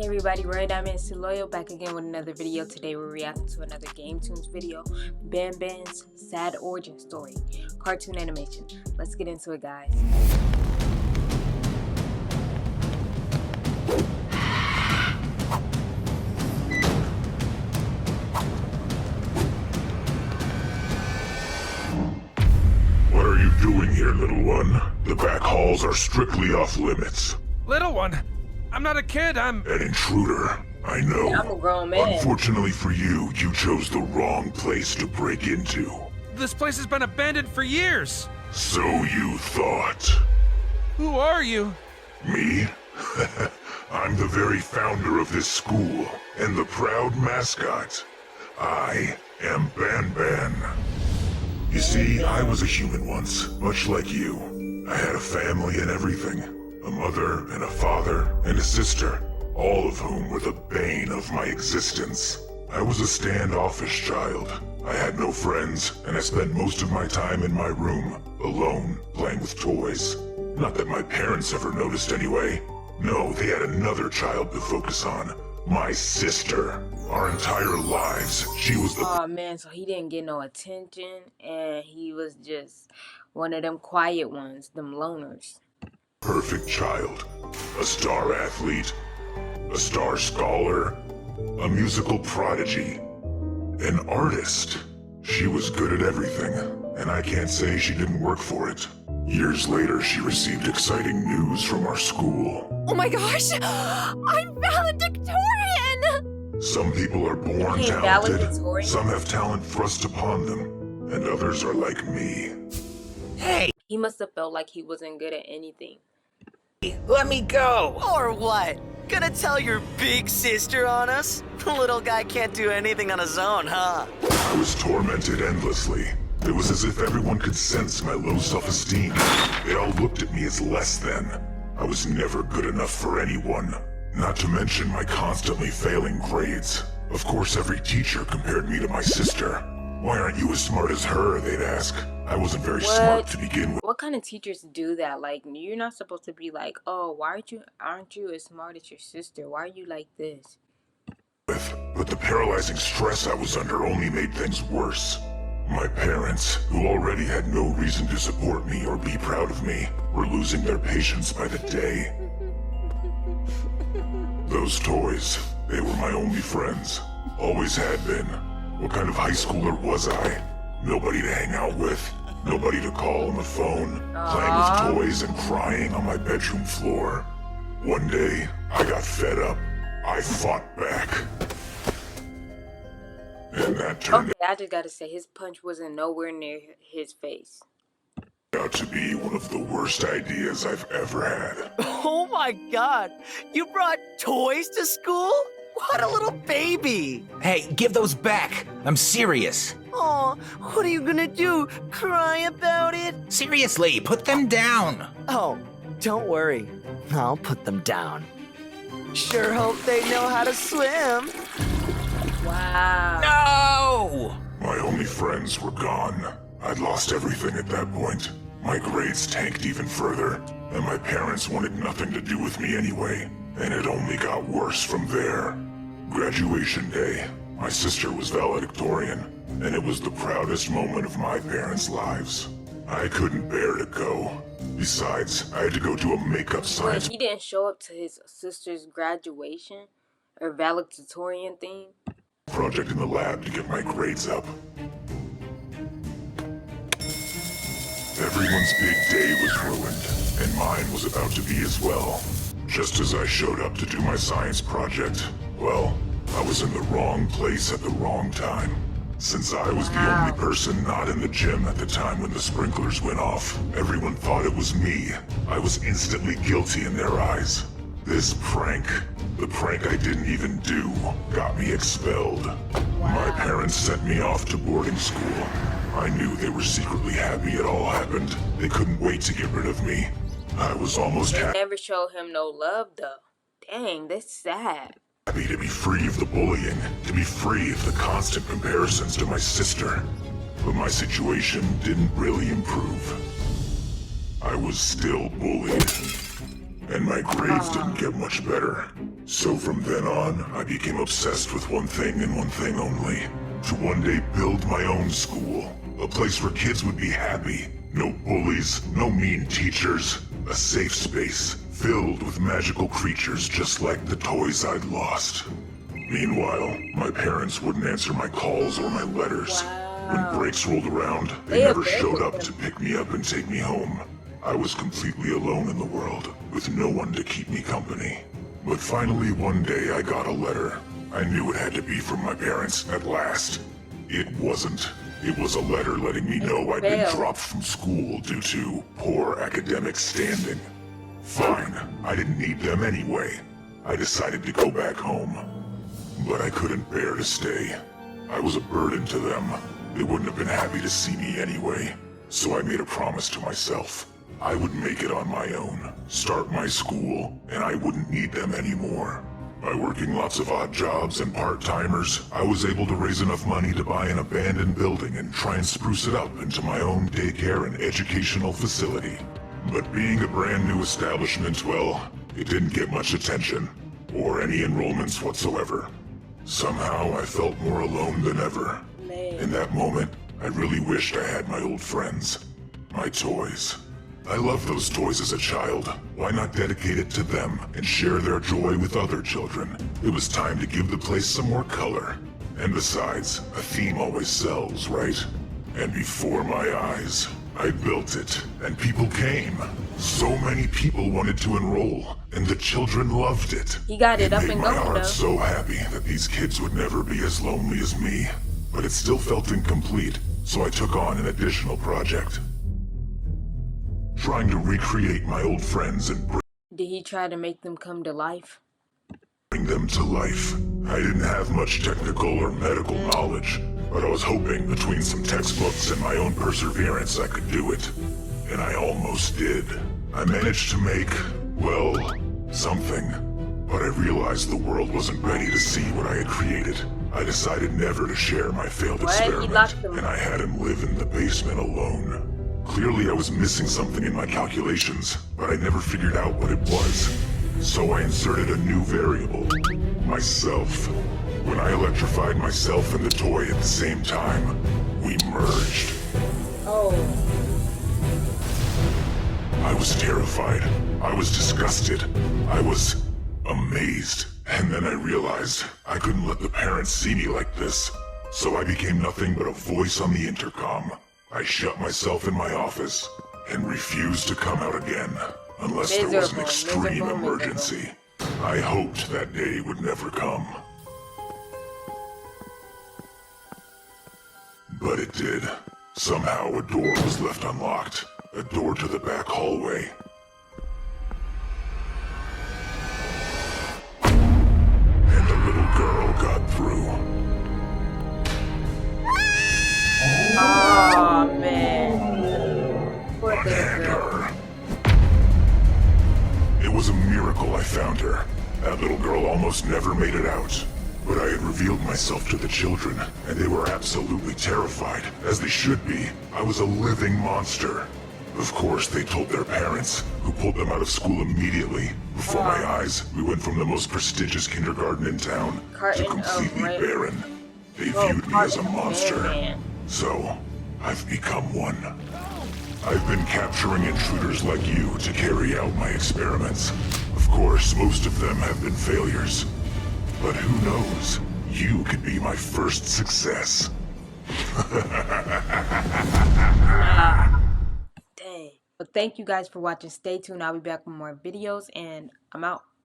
Hey everybody, BANBAN'S Loyal back again with another video. Today we're reacting to another Game Tunes video, BANBAN'S Sad Origin Story, cartoon animation. Let's get into it, guys. What are you doing here, little one? The back halls are strictly off limits. Little one? I'm not a kid, I'm... An intruder. I know. Yeah, I'm a grown man. Unfortunately for you, you chose the wrong place to break into. This place has been abandoned for years! So you thought. Who are you? Me? I'm the very founder of this school, and the proud mascot. I am Banban. You see, I was a human once, much like you. I had a family and everything. A mother and a father and a sister, all of whom were the bane of my existence. I was a standoffish child. I had no friends, and I spent most of my time in my room, alone, playing with toys. Not that my parents ever noticed anyway. No, they had another child to focus on. My sister. Our entire lives, she was the— Oh man, so he didn't get no attention, and he was just one of them quiet ones, them loners. perfect child. A star athlete, a star scholar, a musical prodigy, an artist. She was good at everything, and I can't say she didn't work for it. Years later, she received exciting news from our school. Oh my gosh! I'm valedictorian! Some people are born Hey, talented, valedictorian? some have talent thrust upon them, and others are like me. Hey, He must have felt like he wasn't good at anything. let me go! Or what? Gonna tell your big sister on us? The little guy can't do anything on his own, huh? I was tormented endlessly. It was as if everyone could sense my low self-esteem. They all looked at me as less than. I was never good enough for anyone. Not to mention my constantly failing grades. Of course, every teacher compared me to my sister. Why aren't you as smart as her, they'd ask. I wasn't very smart to begin with. What kind of teachers do that? Like, you're not supposed to be like, oh, why aren't you as smart as your sister? Why are you like this? But the paralyzing stress I was under only made things worse. My parents, who already had no reason to support me or be proud of me, were losing their patience by the day. Those toys, they were my only friends. Always had been. What kind of high schooler was I? Nobody to hang out with, nobody to call on the phone, playing with toys and crying on my bedroom floor. One day, I got fed up. I fought back. And that turned Okay, I just gotta say, his punch wasn't nowhere near his face. out to be one of the worst ideas I've ever had. Oh my god! You brought toys to school? What a little baby! Hey, give those back! I'm serious. Aw, what are you gonna do? Cry about it? Seriously, put them down! Oh, don't worry. I'll put them down. Sure hope they know how to swim. Wow. No! My only friends were gone. I'd lost everything at that point. My grades tanked even further, and my parents wanted nothing to do with me anyway. And it only got worse from there. Graduation day. My sister was valedictorian, and it was the proudest moment of my parents' lives. I couldn't bear to go. Besides, I had to go to a makeup Wait, science he didn't show up to his sister's graduation or valedictorian thing? project in the lab to get my grades up. Everyone's big day was ruined, and mine was about to be as well. Just as I showed up to do my science project, well, I was in the wrong place at the wrong time. Since I was the only person not in the gym at the time when the sprinklers went off, everyone thought it was me. I was instantly guilty in their eyes. This prank, the prank I didn't even do, got me expelled. My parents sent me off to boarding school. I knew they were secretly happy it all happened. They couldn't wait to get rid of me. I was almost They never showed him no love, though. Dang, that's sad. happy to be free of the bullying, to be free of the constant comparisons to my sister. But my situation didn't really improve. I was still bullied. and my grades didn't get much better. So from then on, I became obsessed with one thing and one thing only. To one day build my own school. A place where kids would be happy. No bullies, no mean teachers. A safe space, filled with magical creatures just like the toys I'd lost. Meanwhile, my parents wouldn't answer my calls or my letters. When breaks rolled around, they never showed up to pick me up and take me home. I was completely alone in the world, with no one to keep me company. But finally one day I got a letter. I knew it had to be from my parents at last. It wasn't. It was a letter letting me know I'd been dropped from school due to poor academic standing. Fine, I didn't need them anyway. I decided to go back home. But I couldn't bear to stay. I was a burden to them. They wouldn't have been happy to see me anyway. So I made a promise to myself. I would make it on my own, start my school, and I wouldn't need them anymore. By working lots of odd jobs and part-timers, I was able to raise enough money to buy an abandoned building and try and spruce it up into my own daycare and educational facility. But being a brand new establishment, well, it didn't get much attention, or any enrollments whatsoever. Somehow I felt more alone than ever. In that moment, I really wished I had my old friends, my toys. I loved those toys as a child. Why not dedicate it to them and share their joy with other children? It was time to give the place some more color. And besides, a theme always sells, right? And before my eyes, I built it, and people came. So many people wanted to enroll, and the children loved it. He got it up made and my going heart though. so happy that these kids would never be as lonely as me. But it still felt incomplete, so I took on an additional project. Trying to recreate my old friends and Did he try to make them come to life? bring them to life. I didn't have much technical or medical knowledge, but I was hoping between some textbooks and my own perseverance I could do it. And I almost did. I managed to make, well, something. But I realized the world wasn't ready to see what I had created. I decided never to share my failed What? He experiment, locked them. and I had him live in the basement alone. Clearly I was missing something in my calculations, but I never figured out what it was. So I inserted a new variable, myself. When I electrified myself and the toy at the same time, we merged. Oh. I was terrified. I was disgusted. I was amazed. And then I realized I couldn't let the parents see me like this. So I became nothing but a voice on the intercom. I shut myself in my office and refused to come out again unless there was an extreme emergency. I hoped that day would never come. But it did. Somehow a door was left unlocked. A door to the back hallway. And a little girl got through. Oh man. Poor little And girl. her. It was a miracle I found her. That little girl almost never made it out. But I had revealed myself to the children, and they were absolutely terrified, as they should be. I was a living monster. Of course, they told their parents, who pulled them out of school immediately. Before my eyes, we went from the most prestigious kindergarten in town to Carton of completely Red- barren. They Oh, viewed me as a Carton of monster. Banban. So, I've become one. I've been capturing intruders like you to carry out my experiments. Of course, most of them have been failures. But who knows? You could be my first success. Dang. But thank you guys for watching. Stay tuned. I'll be back with more videos, and I'm out.